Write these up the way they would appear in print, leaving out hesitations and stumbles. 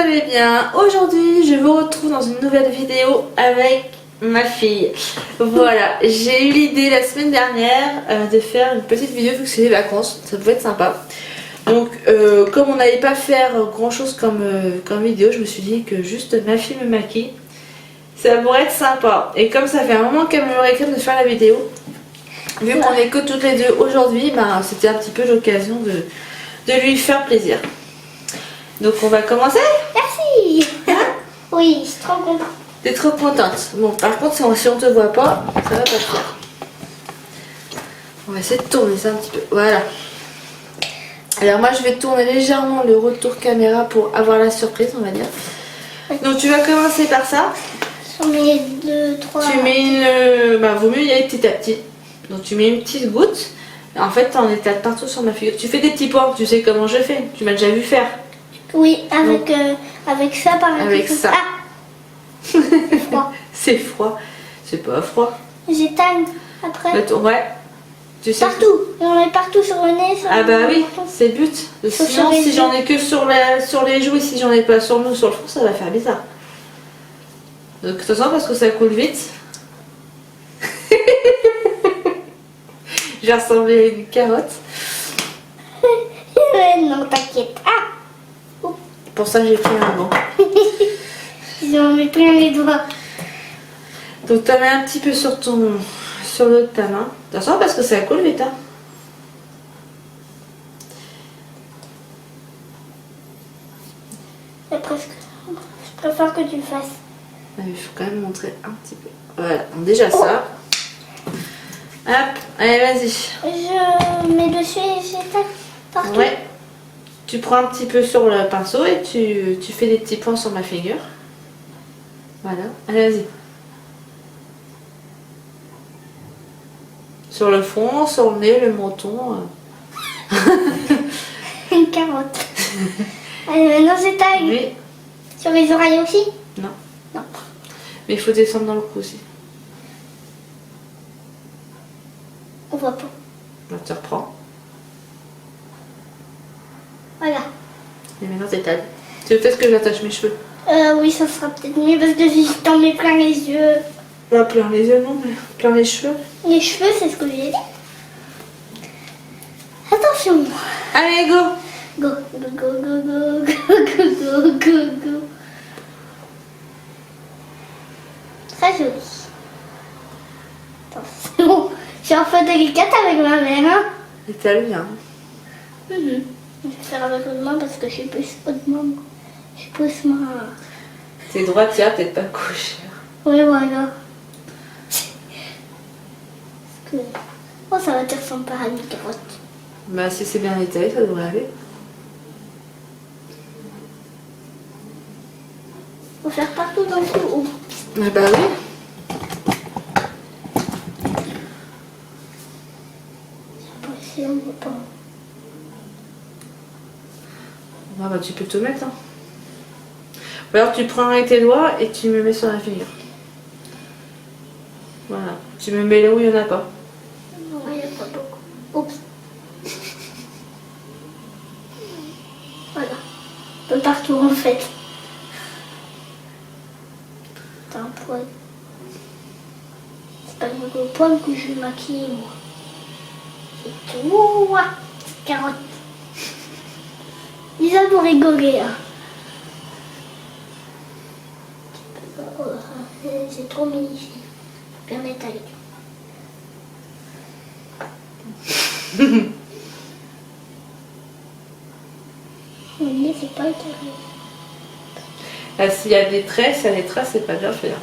allez bien. Aujourd'hui je vous retrouve dans une nouvelle vidéo avec ma fille. Voilà, j'ai eu l'idée la semaine dernière de faire une petite vidéo vu que c'est les vacances, ça peut être sympa. Donc comme on n'allait pas faire grand chose comme vidéo, je me suis dit que juste ma fille me maquille, ça pourrait être sympa. Et comme ça fait un moment qu'elle me réclame de faire la vidéo, vu qu'on est que toutes les deux aujourd'hui, bah, c'était un petit peu l'occasion de lui faire plaisir. Donc on va commencer. Merci. Oui, je suis trop contente. T'es trop contente. Bon, par contre, si on te voit pas, ça va pas le faire. On va essayer de tourner ça un petit peu. Voilà. Alors moi, je vais tourner légèrement le retour caméra pour avoir la surprise, on va dire. Donc tu vas commencer par ça. Sur mes 2, 3... Tu mets une... Bah, vaut mieux y aller petit à petit. Donc tu mets une petite goutte. En fait, t'en étales partout sur ma figure. Tu fais des petits points, tu sais comment je fais. Tu m'as déjà vu faire. Oui, avec ça par exemple. Avec ça. Ah, froid. C'est froid. C'est pas froid. J'étale après. Ouais. Tu sais. Partout. J'en ai partout sur le nez. Sur Ah bah le oui, menton. c'est le but. Sinon, si j'en ai que sur les joues et si j'en ai pas sur le sur le front, ça va faire bizarre. Donc de toute façon, parce que ça coule vite. Je vais ressembler à une carotte. Non, t'inquiète. Ah, Pour ça, j'ai pris un banc. j'en mets plein les doigts. Donc t'en mets un petit peu sur le haut de ta main. Attention parce que ça coule vite. Hein. C'est presque. Je préfère que tu le fasses. Il faut quand même montrer un petit peu. Voilà, donc déjà ça. Hop, allez vas-y. Je mets dessus et j'étale partout. Ouais. Tu prends un petit peu sur le pinceau et tu fais des petits points sur ma figure. Voilà, allez vas-y. Sur le front, sur le nez, le menton. Une carotte. Allez, maintenant j'étale. Oui. Sur les oreilles aussi? Non. Non. Mais il faut descendre dans le cou aussi. On voit pas. Là, tu reprends. Voilà. Et maintenant t'étales. Tu veux peut-être que j'attache mes cheveux? Oui, ça sera peut-être mieux parce que si je t'en mets plein les yeux. Pas plein les yeux, non, mais plein les cheveux. Les cheveux, c'est ce que j'ai dit. Attention. Allez, go! Go, go, go, go, go, go, go, go, go, go. Très joli. Attends, c'est bon. Je suis un peu délicate avec ma mère, hein. Étale bien. Je vais faire avec l'autre main parce que je suis plus haute main. Je suis plus main. T'es droite, tu vas peut-être pas coucher. Oui, voilà. Parce que... Oh, ça va te ressembler à une carotte. Bah, si c'est bien étalé, ça devrait aller. Faut faire partout dans le cou. Ah bah oui. Si on veut pas. Ah bah tu peux tout mettre. Hein. Ou alors tu prends avec tes doigts et tu me mets sur la figure. Voilà. Tu me mets là où il n'y en a pas. Non, il n'y a pas beaucoup. Oups. Voilà. Un peu partout en fait. T'as un poil. C'est pas avec le poil que je vais maquiller moi. C'est tout. Ouah, petite carotte. Dis ça pour rigoler. Hein. Oh, c'est trop magnifique. Bien étalé. Mon nez, c'est pas étalé. Ah, s'il y a des traits, s'il y a des traces, c'est pas bien fait. Hein.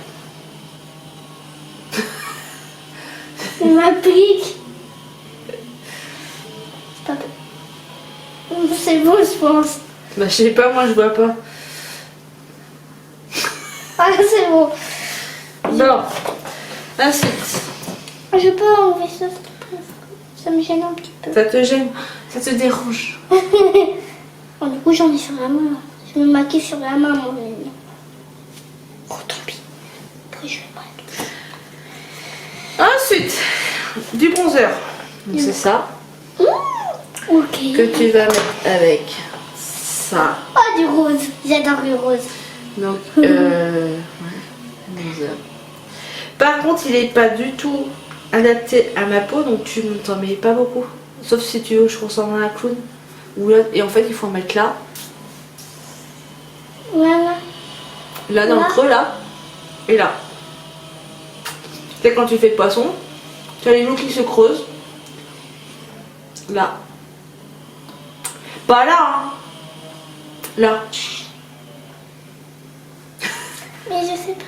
C'est ma pique. C'est pas bon. C'est beau, je pense. Bah je sais pas, moi je vois pas. Ah, c'est bon. Bon. Ensuite. Je peux enlever ça, s'il te plaît. Ça me gêne un petit peu. Ça te gêne? Ça te dérange? Oh, du coup, j'en ai sur la main. Je me maquille sur la main, mon nez. Oh, tant pis. Après, je vais pas. Ensuite, du bronzer. Donc c'est ça Ok. que tu vas mettre avec ça. ça. Oh, du rose. J'adore le rose. Donc, ouais, 11 heures. Par contre, il est pas du tout adapté à ma peau, donc tu ne t'en mets pas beaucoup. Sauf si tu veux que je ressemble à un clown. Ou là, et en fait, il faut en mettre là. Voilà. Là, dans le creux, là. Et là. C'est quand tu fais le poisson, tu as les joues qui se creusent. Là. Pas là, hein. Là. Mais je sais pas.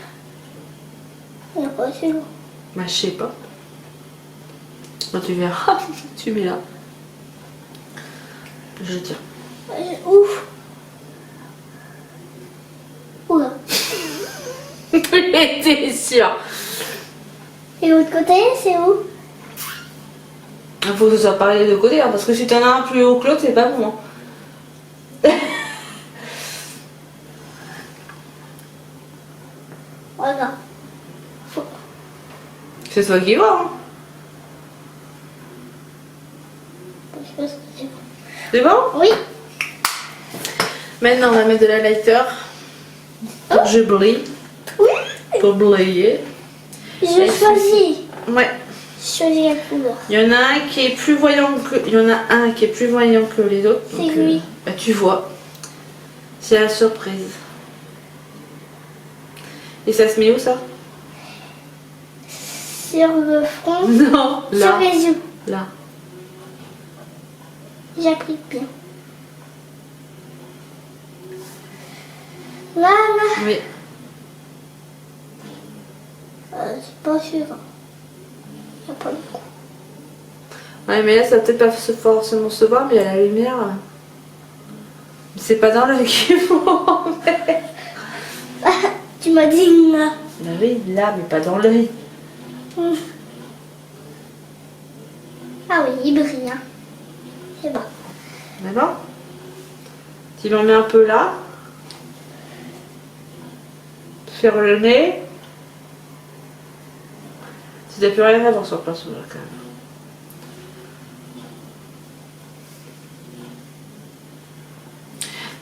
Il n'y a pas assez lourd. Bah, je sais pas. Quand tu verras, tu mets là. Je tiens. Ouf. Oula. J'étais sûre. Et l'autre côté, c'est où? Il faut que ça soit pareil des deux côtés, hein, parce que si t'en as un plus haut que l'autre, c'est pas bon. Hein. Voilà. C'est toi qui vois. Hein. Je pense que c'est bon. C'est bon? Oui. Maintenant, on va mettre de la lighter. Pour que je brille. Oui. Pour briller. Je Et choisis. Ouais. Je choisis la couleur. Il y en a un qui est plus voyant que. Il y en a un qui est plus voyant que les autres. C'est donc, lui. Bah, tu vois. C'est la surprise. Et ça se met où ça? Sur le front. Non, Sur là. les yeux. Là. J'applique bien. Voilà. Oui. C'est pas sûr. Il n'y a pas le coup. Ouais, mais là, ça va peut-être pas forcément se voir, mais il y a la lumière. C'est pas dans l'œil qu'il faut. Tu m'as dit là. Bah oui, là, mais pas dans l'œil. Ah oui, il brille. Hein. C'est bon. D'accord? Tu l'en mets un peu là. Sur le nez. Tu n'as plus rien à voir sur le pinceau là quand même.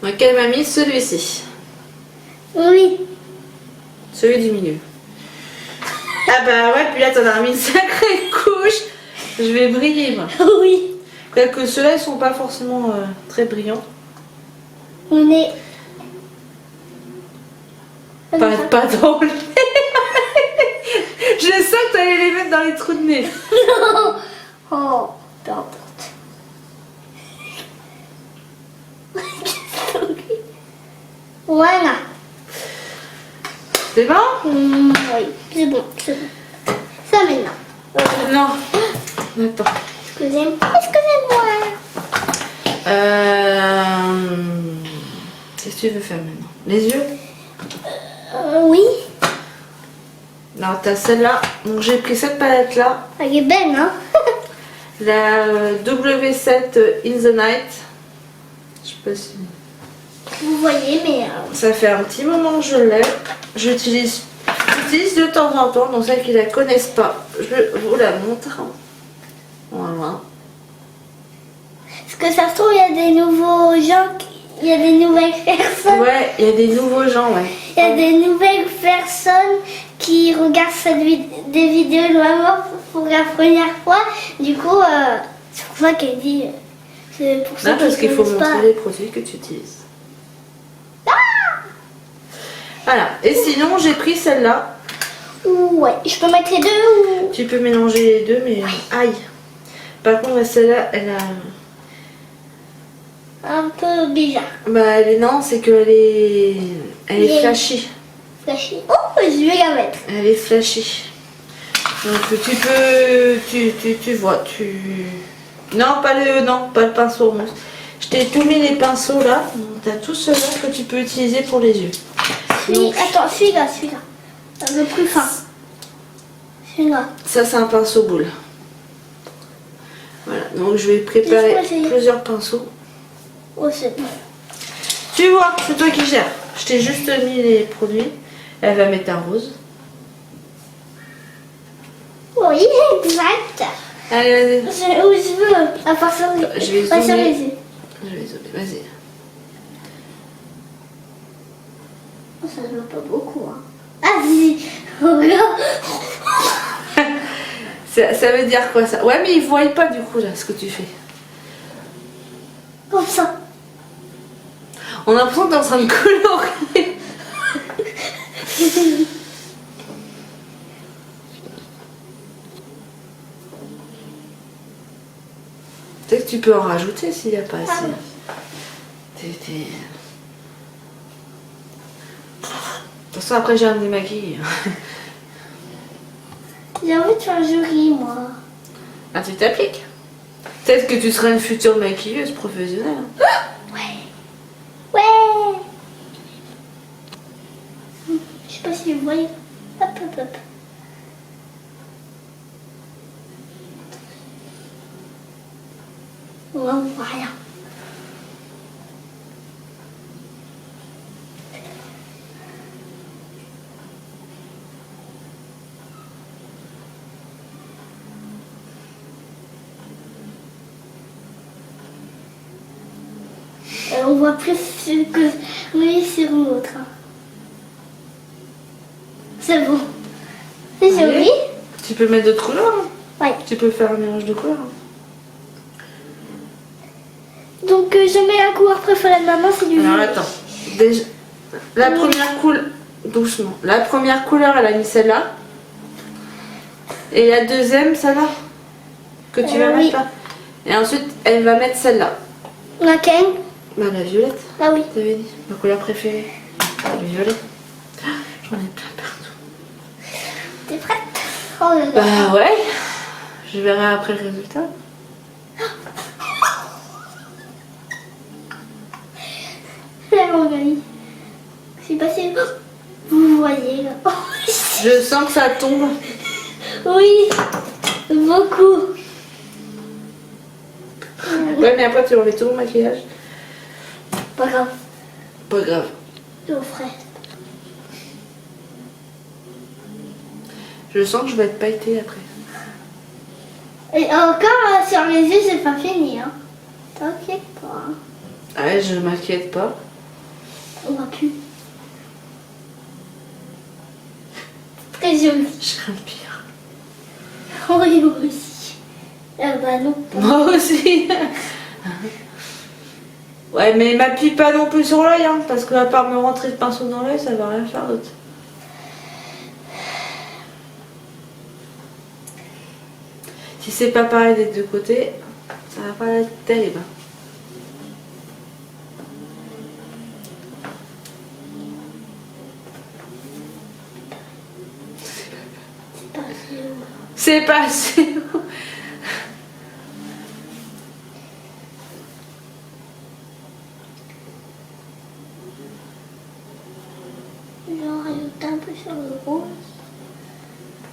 Donc elle m'a mis celui-ci. Oui. Celui du milieu. Ah bah ouais, puis là t'en as mis une sacrée couche. Je vais briller moi. Oui. Quoique ceux-là ils sont pas forcément très brillants. On est. Pas dans le nez. Je sens que t'allais les mettre dans les trous de nez. Non. Oh, peu importe. Voilà. C'est bon? Oui, c'est bon, c'est bon. Ça maintenant. Non. Attends. Excusez-moi. Qu'est-ce que tu veux faire maintenant? Les yeux? Oui. Alors t'as celle-là. Donc j'ai pris cette palette là. Elle est belle, hein? La W7 In the Night. Je sais pas si... Vous voyez, mais... Ça fait un petit moment que je l'ai. J'utilise de temps en temps. Donc celles qui la connaissent pas, je vous la montre. Voilà. Parce que ça se trouve, il y a des nouveaux gens, il y a des nouvelles personnes. Ouais, il y a des nouveaux gens, ouais. Il y a des nouvelles personnes qui regardent des vidéos de maman pour la première fois. Du coup, c'est pour ça qu'elle dit... C'est pour ça Non, parce qu'il faut connaissent montrer pas. les produits que tu utilises. Voilà. Et sinon, j'ai pris celle-là. Ouais, je peux mettre les deux ou... Tu peux mélanger les deux, mais... Aïe. Par contre, celle-là, elle a... Un peu bizarre. Bah, non, c'est qu'elle est... Elle est flashy. Flashy. Oh, je vais la mettre. Elle est flashy. Donc, tu peux... Tu vois, tu... Non, pas le pinceau mousse. Je t'ai tout mis les pinceaux là. Tu as tout cela que tu peux utiliser pour les yeux. Donc, Attends, celui-là. Le plus fin. Celui-là. ça, c'est un pinceau boule. Voilà, donc je vais préparer Laisse-moi essayer. plusieurs pinceaux. Oh, c'est bon. Tu vois, c'est toi qui gères. Je t'ai juste mis les produits. Elle va mettre un rose. Oui, exact. Allez, vas-y. Où je veux. À part sur les, Je vais pas sur zoomer. les yeux. Je vais zoomer, vas-y. ça se voit pas beaucoup. Hein. Ah si, regarde. Ça veut dire quoi ça? Ouais, mais ils voient pas du coup là ce que tu fais. Comme ça. On a l'impression que t'es en train de colorier. Peut-être que tu peux en rajouter s'il n'y a pas assez. Ah ouais. De toute façon, après j'ai un démaquillé. J'ai envie de faire jury, moi. Ah, tu t'appliques? Peut-être que tu seras une future maquilleuse professionnelle. Ouais. Ouais. Je sais pas si vous voyez. Hop, hop, hop. On voit rien. On voit plus que oui sur l'autre. C'est bon. C'est joli. Tu peux mettre d'autres couleurs. Hein. Ouais. Tu peux faire un mélange de couleurs. Hein. Donc je mets la couleur préférée de maman, c'est du Alors violet. attends. Déjà, la première couleur. Doucement. La première couleur, elle a mis celle-là. Et la deuxième, celle-là. Que tu vas oui. mettre là. Et ensuite, elle va mettre celle-là. Laquelle? Bah, la violette. Ah oui. T'avais dit. Ma couleur préférée. Le violet. J'en ai plein partout. T'es prête? Oh là là. Bah ouais. Je verrai après le résultat. La Marguerite. C'est passé. Vous voyez là. Je sens que ça tombe. Oui. Beaucoup. Ouais, mais après tu enlèves tout mon maquillage. Pas grave. Pas grave. Je ferai. Je sens que je vais être pailletée après. Et encore sur les yeux, c'est pas fini. Hein. T'inquiète pas. Hein. Ouais, je m'inquiète pas. On va plus. Très joli. Je crains le pire. Oui, moi aussi. Bah non. Pas. Moi aussi. Ouais, mais m'appuie pas non plus sur l'œil, hein, parce que à part me rentrer le pinceau dans l'œil, ça va rien faire d'autre. Si c'est pas pareil des deux côtés, ça va pas être terrible. C'est pas assez haut. C'est pas assez haut. Je vais en rajouter un peu sur le rose.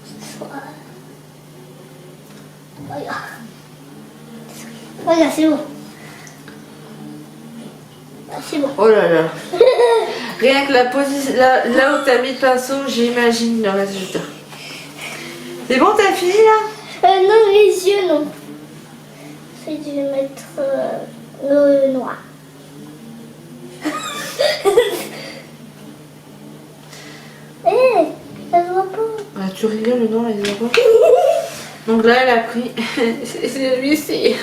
Ce soit... Regarde. Regarde, c'est bon. Ah, c'est bon. Oh là là. Rien que la position, là où t'as mis le pinceau, j'imagine le résultat. C'est bon, t'as fini là? Non, les yeux, non. Je vais mettre le noir. Eh, ça se voit pas. Ah, tu rigoles, le noir, il se voit pas. Donc là, elle a pris. C'est celui-ci.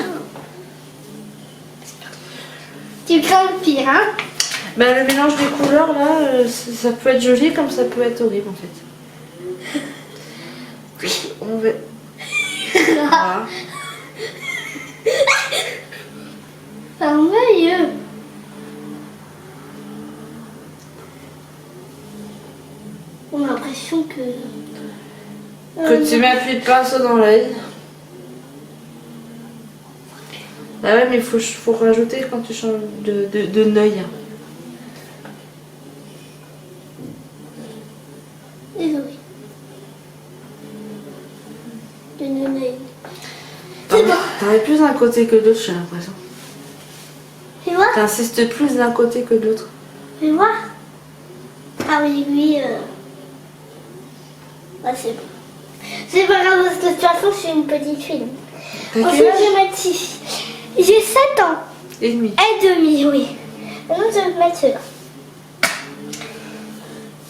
Tu crains le pire, hein? Ben, le mélange des couleurs là, ça peut être joli comme ça peut être horrible en fait. On va. Voilà. C'est merveilleux. On a l'impression que... Que tu m'appuies le pinceau dans l'œil. Ah ouais, mais il faut rajouter quand tu changes de l'œil. Désolé. De nez. C'est bon. T'arrives plus d'un côté que de l'autre, j'ai l'impression. Fais voir. T'insistes plus d'un côté que de l'autre. Fais voir. Ah oui, lui... Ah, c'est bon. C'est pas grave parce que de toute façon, je suis une petite fille. T'as Ensuite, quel âge? je vais mettre 6. J'ai 7 ans. Et demi. Et demi, oui. Maintenant, je vais mettre ceux-là.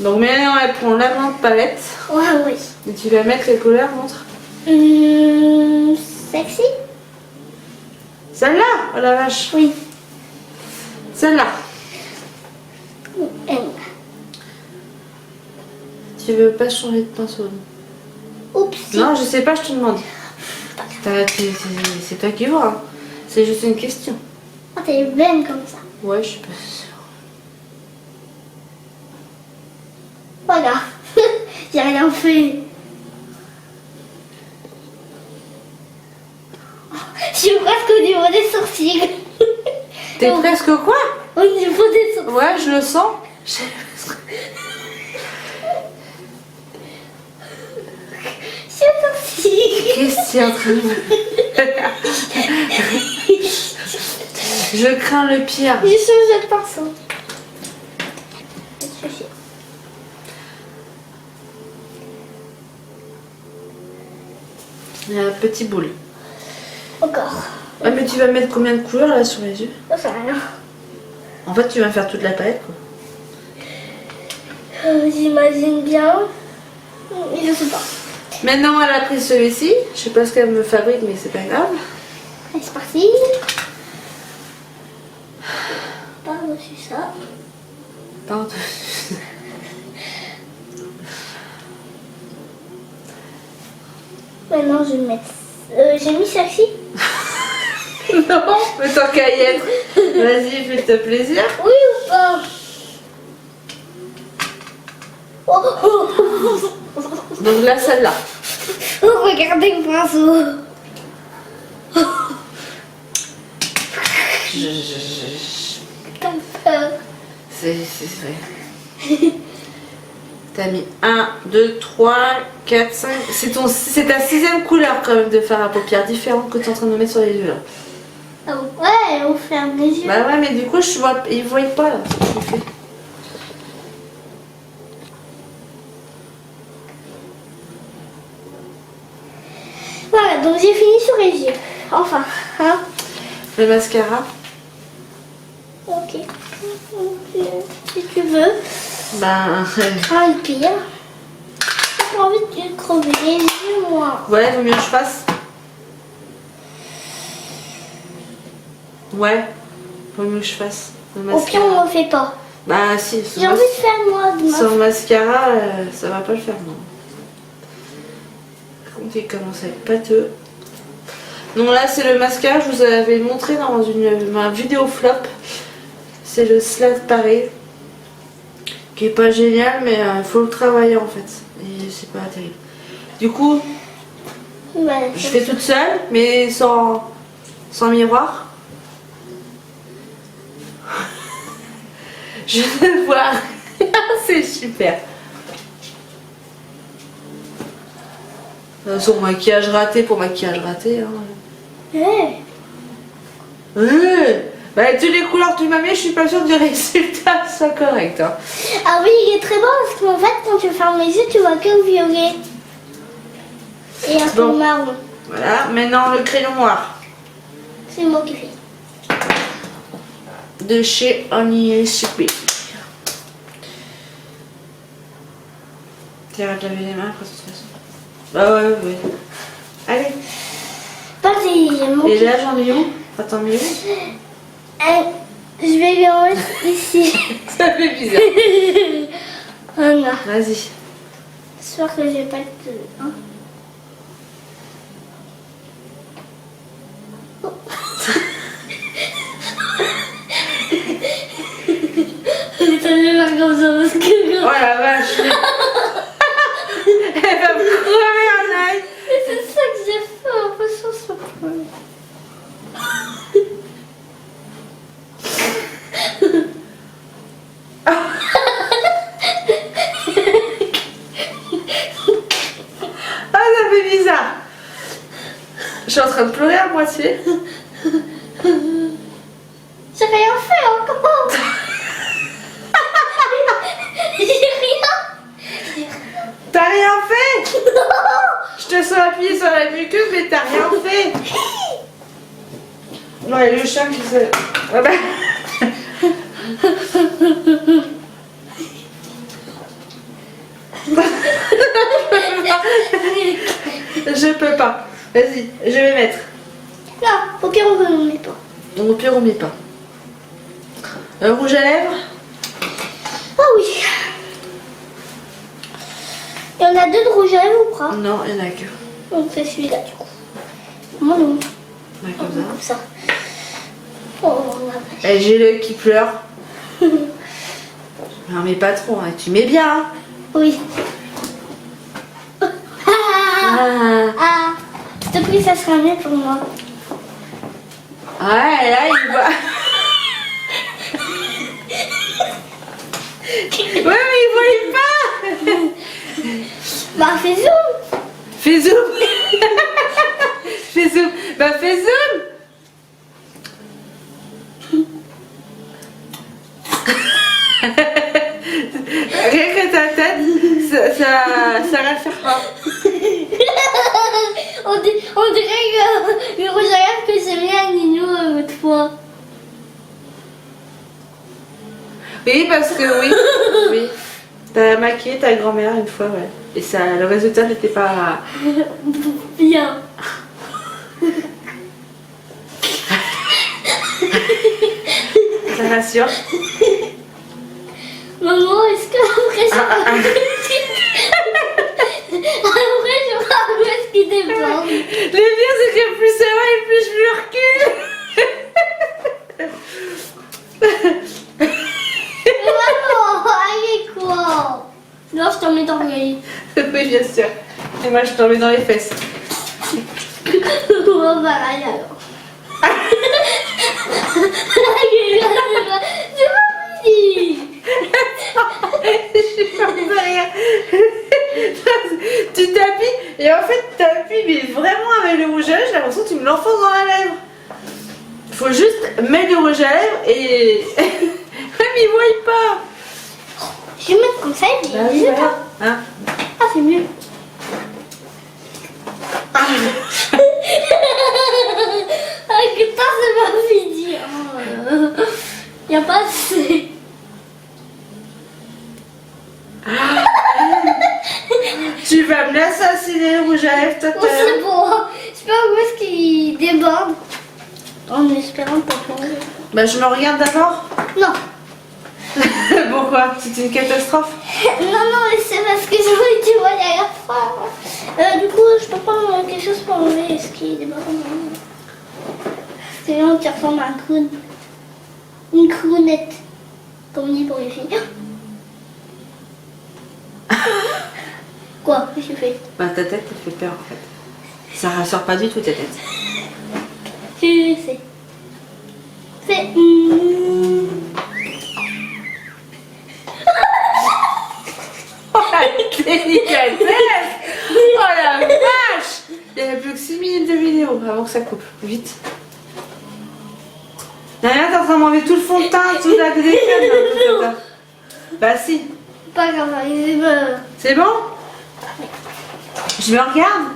Donc maintenant elle prend la grande palette. Ouais, oui. Et tu vas mettre les couleurs, montre. Sexy? Celle-là. Oh la vache. Oui. Celle-là. Elle. Tu veux pas changer de pinceau? Oups. Non, je sais pas, je te demande. C'est toi qui vois. Hein. C'est juste une question. Oh, t'es belle comme ça. Ouais, je suis pas sûre. Voilà. J'ai rien fait. Je suis presque au niveau des sourcils. T'es presque quoi? Au niveau des sourcils. Ouais, je le sens. Qu'est-ce qu'il y a en train de Je crains le pire. J'ai changé de pinceau. Il y a un petit boule. Encore. Ah, mais tu vas mettre combien de couleurs là sur les yeux? Ça sert à rien. En fait, tu vas faire toute la palette quoi. J'imagine bien. Je sais pas. Maintenant, elle a pris celui-ci. Je sais pas ce qu'elle me fabrique, mais c'est pas grave. Allez, c'est parti. Par-dessus ça. Pardon. Maintenant, je vais mettre. J'ai mis celle-ci. Non, mais tant qu'à y être. Vas-y, fais-toi plaisir. Oui ou pas? Oh, oh, oh. Donc là, celle-là. Oh, regardez le pinceau. Comme peur. C'est vrai. T'as mis 1, 2, 3, 4, 5. C'est ta 6e couleur quand même de fard à paupières différente que tu es en train de mettre sur les yeux là. Ah ouais, on ferme les yeux. Bah ouais, mais du coup, ils voient pas là, ce que tu fais. Voilà, donc j'ai fini sur les yeux. Enfin, hein. Le mascara. Ok. Si tu veux. Ben. Ah, le pire. J'ai pas envie de crever les yeux, moi. Ouais, vaut mieux que je fasse. Ouais, vaut mieux que je fasse. Le Au pire, on ne le fait pas. Bah si, J'ai envie de faire moi de sans mascara, ça va pas le faire non. Par contre, il commence à être pâteux. Non, là c'est le mascara, je vous avais montré dans ma vidéo flop. C'est le Slate Paris. Qui est pas génial, mais il faut le travailler en fait. Et c'est pas terrible. Du coup, Ouais, je fais toute seule, mais sans miroir. Je vais voir. C'est super. Son maquillage raté pour maquillage raté. Hein. Ouais. Bah, toutes les couleurs que tu m'as mis, je suis pas sûre du résultat soit correct. Hein. Ah oui, il est très beau parce qu'en fait, quand tu fermes les yeux, tu vois que le violet. Et un peu Bon. marron. Voilà, maintenant le crayon noir. C'est moi qui fais. De chez Only Super. Tu vas te laver les mains après de toute façon. Bah ouais, ouais. Allez. Vas-y, mon Et là j'en ai où? Attends, mais où? Je vais lui en mettre ici. Ça fait bizarre. Voilà. Vas-y. J'espère que j'ai pas de... Hein. Ça me fait comme ça parce que... Oh la vache. Elle va me crever un œil. C'est ça que j'ai fait un peu sur ce point. Ah, ça fait bizarre. Je suis en train de pleurer à moitié. J'ai rien fait encore. J'ai rien. T'as rien fait. Je te sens appuyé sur la muqueuse, mais t'as rien fait. Non, il y a le chien qui se... Ah bah. Je peux pas. Vas-y, je vais mettre. Non, au pire, on ne met pas. Au pire, on met pas. Rouge à lèvres. Ah oui. Il y en a deux de rouge à lèvres ou pas? Non, il y en a que. Donc c'est celui-là du coup. Moi non. Ouais, Comme comme ça. ça. Oh, voilà. Et j'ai l'œil qui pleure. Non mais pas trop, hein. Tu mets bien. Hein. Oui. Ah, s'il te plaît, ça sera mieux pour moi. Ouais, là il voit. Ouais, mais il voyait pas. Bah, fais zoom. Fais zoom. Fais zoom. Bah fais zoom. Rien que ta tête, ça va le faire pas. On dirait que le rouge à lèvres que j'ai mis à Nino l'autre fois. Oui, parce que oui. Oui. T'as maquillé ta grand-mère une fois, ouais. Et ça, le résultat n'était pas... Bien. Ça rassure. Maman, est-ce que après je après je vois ce qui déborde. Le pire, c'est que plus ça va et plus je me recule. Maman, allez quoi? Non, je t'en mets dans l'œil. Oui, bien sûr. Et moi, je t'en mets dans les fesses. On va aller alors. C'est pas fini. Je suis pas de rire. Tu t'appuies et en fait, t'appuies mais vraiment avec le rouge à lèvres, j'ai l'impression que tu me l'enfonces dans la lèvre. Faut juste mettre le rouge à lèvres et... Ouais, mais ils voient pas. Je vais mettre comme ça et puis Bah oui, voilà. Hein? Ah, c'est mieux. Ah, que ça, c'est pas fini. Y a pas assez. Tu vas me l'assassiner le rouge à lèvres, toi, Oh, c'est bon. J'espère où est-ce qu'il déborde. En espérant pas plomber. Bah, je me regarde d'abord. Non. Pourquoi? C'est une catastrophe. Non, non, mais c'est parce que j'ai envie tu vois derrière ça. Du coup, je peux prendre quelque chose pour enlever ce qui déborde. Parce que là, on te ressemble à un clown. Une clownette. Comme on dit pour les filles. Quoi? Qu'est-ce que tu fais? Bah, ta tête, elle fait peur, en fait. Ça rassure pas du tout, ta tête. Tu sais. C'est... Oh la délicatesse! Oh la vache! Il n'y a plus que 6 minutes de vidéo avant que ça coupe. Vite. Derrière, t'es en train de m'enlever tout le fond de teint, tout la délicatesse. Bah si. Pas grave, C'est bon? Je me regarde.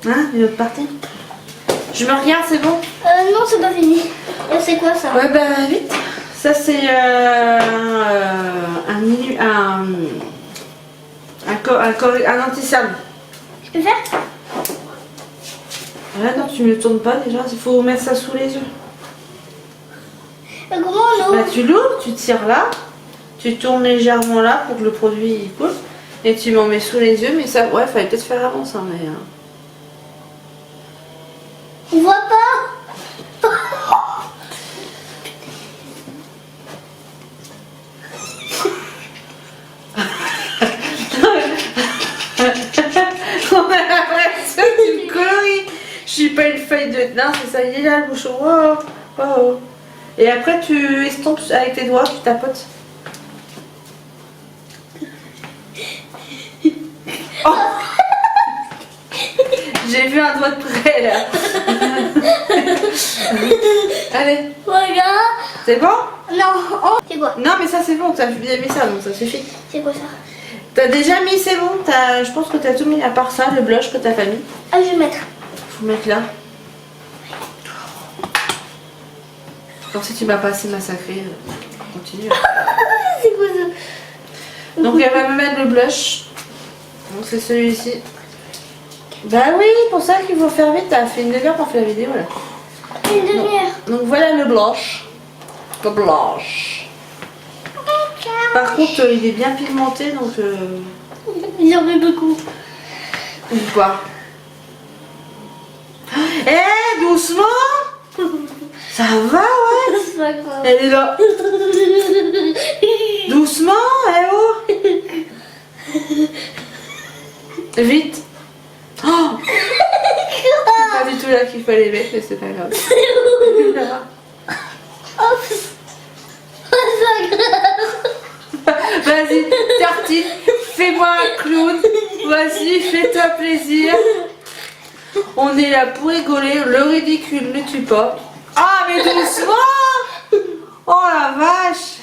Hein? Une autre partie? Je me regarde, c'est bon? non, c'est pas fini. Et c'est quoi ça? Ouais, bah vite. Ça, c'est un anti-cerne. Je peux faire? Ouais, non, tu me le tournes pas déjà. Il faut mettre ça sous les yeux. Comment on Bah, ouvre? tu l'ouvres, tu tires là, tu tournes légèrement là pour que le produit il coule. Et tu m'en mets sous les yeux, mais ça, ouais, fallait peut-être faire avant ça, mais. On voit pas? On a l'impression que tu me coloris. Je suis pas une feuille de. Non, c'est ça, il est là le bouchon. Oh, oh, oh. Et après, tu estompes avec tes doigts, tu tapotes. Oh. J'ai vu un doigt de près là. Allez, Regarde. c'est bon? Non, oh. C'est quoi? Non, mais ça c'est bon, t'as bien mis ça, donc ça suffit. C'est quoi ça? T'as déjà mis, c'est bon. Je pense que t'as tout mis à part ça, le blush que t'as pas mis. Ah, je vais mettre. Faut mettre là. Comme si tu m'as pas assez massacré. continue. C'est quoi ça? Donc elle va me mettre le blush. Donc c'est celui-ci. Bah oui, pour ça qu'il faut faire vite. T'as fait une demi-heure pour faire la vidéo là. Une demi-heure. Donc voilà le blush. Le blush. Par contre il est bien pigmenté donc... J'en mets beaucoup. Ou pas. Eh doucement. Ça va ouais. C'est pas grave. Elle est là. Doucement, eh oh. Vite. Oh. C'est pas du tout là qu'il fallait mettre, mais c'est pas grave. Hop. C'est pas grave. Vas-y, tartine, fais-moi un clown. Vas-y, fais-toi plaisir. On est là pour rigoler, le ridicule ne tue pas. Ah mais doucement. Oh la vache.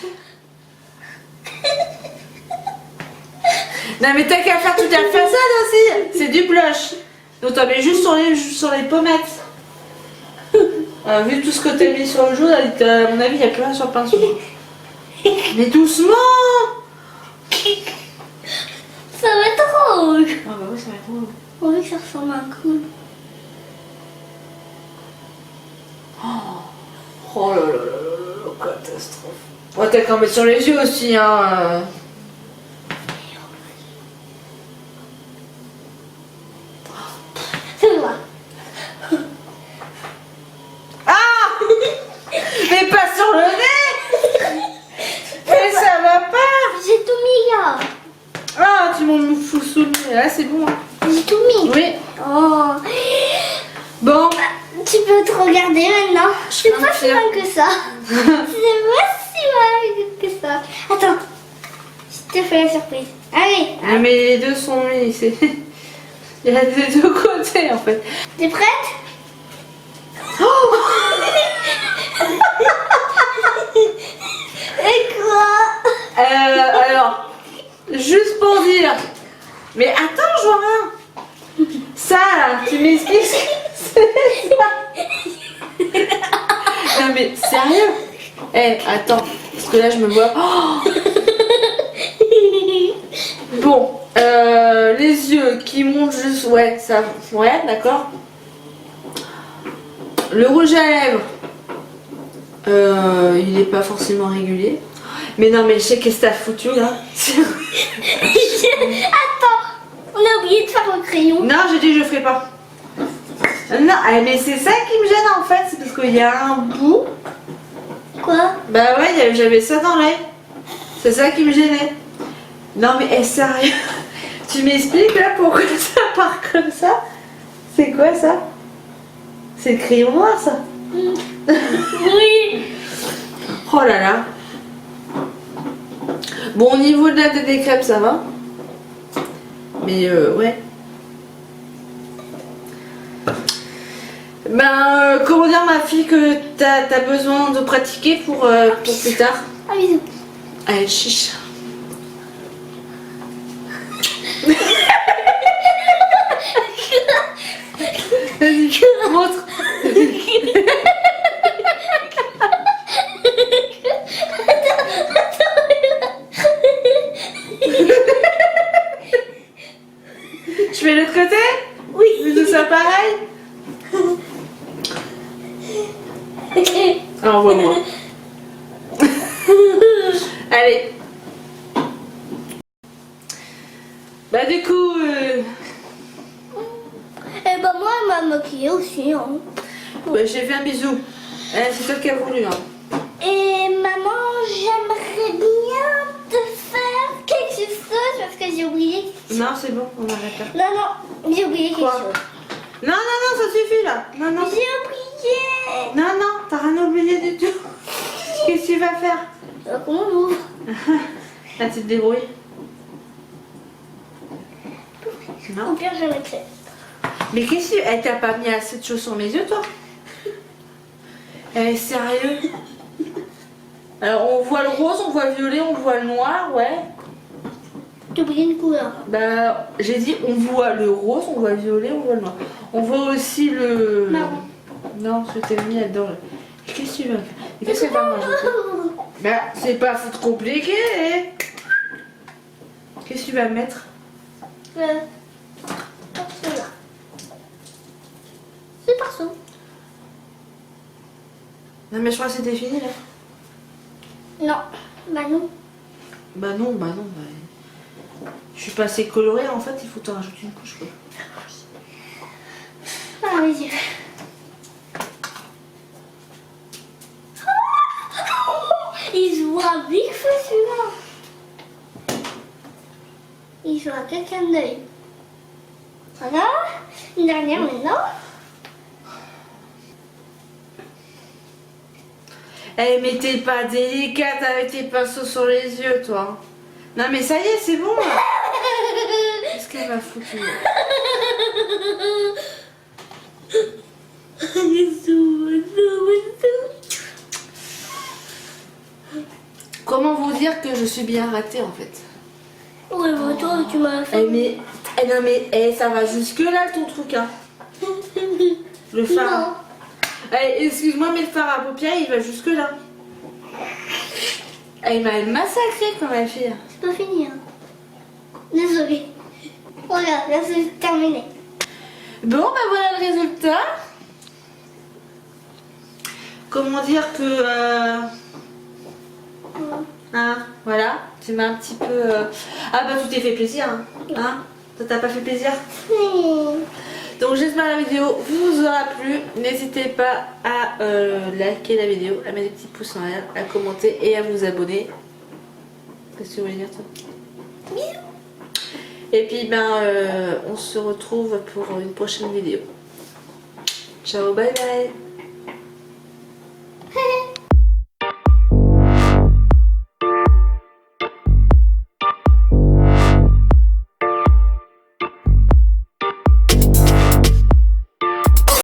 Non mais t'as qu'à faire toute la façade aussi. C'est du blush. Donc t'en mets juste sur les pommettes. Vu tout ce que t'as mis sur le jour, à mon avis il n'y a plus rien sur le pinceau. Mais doucement. Ça va être rouge. Ah bah oui ça va être drôle. On veut que ça ressemble à un clown. Oh là là là là là, catastrophe. Ouais, t'as qu'à en mettre sur les yeux aussi, hein. C'est moi. Ah. Mais pas sur le nez. Mais ça va pas. J'ai tout mis là. Ah, tu m'en fous sous le nez. Là, c'est bon. Hein. J'ai tout mis. Oui. Oh. Bon. Tu peux te regarder maintenant. C'est suis pas si fière. mal que ça. C'est pas si mal que ça. Attends. Je te fais la surprise. Allez. Ah, mais les deux sont mis ici. Il y a des deux côtés, en fait. T'es prête? Oh. Et quoi? Alors, juste pour dire. Mais attends, je vois rien. Ça, là, tu m'expliques ce que c'est ça? Non mais sérieux? Eh, attends, parce que là je me vois. Oh. Bon, les yeux qui montent juste, ouais, ça, ouais, d'accord. Le rouge à lèvres, il n'est pas forcément régulier. Mais non, mais je sais qu'est-ce que t'as foutu là. Attends. On a oublié de faire le crayon. Non, j'ai dit je ferai pas. Non, mais c'est ça qui me gêne en fait, c'est parce qu'il y a un bout. Quoi? Bah ouais, j'avais ça dans l'œil. C'est ça qui me gênait. Non mais sérieux, tu m'expliques là pourquoi ça part comme ça? C'est quoi ça? C'est le crayon noir ça? Oui. Oh là là. Bon, au niveau de la tête des crêpes ça va. Mais ouais. Ben, comment dire ma fille que t'as besoin de pratiquer pour plus tard? Ah, bisous. Allez, chiche. Vas-y, montre. Je fais l'autre côté? Oui. C'est ça pareil? Alors, envoie-moi. Allez. Bah du coup... Eh ben moi, elle m'a maquillée aussi. Hein. Bah, j'ai fait un bisou. C'est toi qui as voulu. Hein. Et maman, j'aimerais bien te faire quelque chose parce que j'ai oublié. Non, c'est bon, on arrête là. Non, non, j'ai oublié quelque Quoi? chose. Non, non, non, ça suffit là. Non, non. J'ai oublié. Non, non, t'as rien oublié du tout. Qu'est-ce que tu vas faire? Comment on ouvre? Là, tu te débrouilles. Au Non. pire, je mettrai. Mais qu'est-ce que tu... Elle t'a pas mis assez de choses sur mes yeux, toi? Sérieux? Alors, on voit le rose, on voit le violet, on voit le noir, ouais. J'ai oublié une couleur. Bah, j'ai dit on voit le rose, on voit le violet, on voit le noir. On voit aussi le... Marron. Non, ce que t'as mis là-dedans. Là. Qu'est-ce que tu vas faire? Qu'est-ce que tu vas manger? Bah, c'est pas foutre compliqué. Hein. Qu'est-ce que tu vas mettre? Par cela. C'est par ça. Non, mais je crois que c'était fini là. Non, bah non. Bah non. Je suis pas assez colorée en fait, il faut t'en rajouter une couche quoi. Ah, mes yeux. Il se voit Big Feu celui-là. Il se voit quelqu'un d'œil. Voilà. Une dernière maintenant. Eh mais t'es pas délicate avec tes pinceaux sur les yeux toi. Non mais ça y est, c'est bon là. Qu'est-ce qu'elle va foutre là? Comment vous dire que je suis bien ratée en fait? Ouais, bah toi, tu m'as fait. Non mais ça va jusque là ton truc hein. Le fard. Non. Eh, excuse-moi mais le fard à paupières il va jusque là. Elle m'a massacré comme elle fait. C'est pas fini, hein. Désolée. Regarde, là c'est terminé. Bon bah voilà le résultat. Comment dire que hein, voilà, tu m'as un petit peu ah bah tu t'es fait plaisir hein. Ça t'a pas fait plaisir? Donc j'espère que la vidéo vous aura plu. N'hésitez pas à liker la vidéo, à mettre des petits pouces en l'air, à commenter et à vous abonner. Qu'est-ce que tu voulais dire toi? Bisous. Et puis on se retrouve pour une prochaine vidéo. Ciao, bye bye.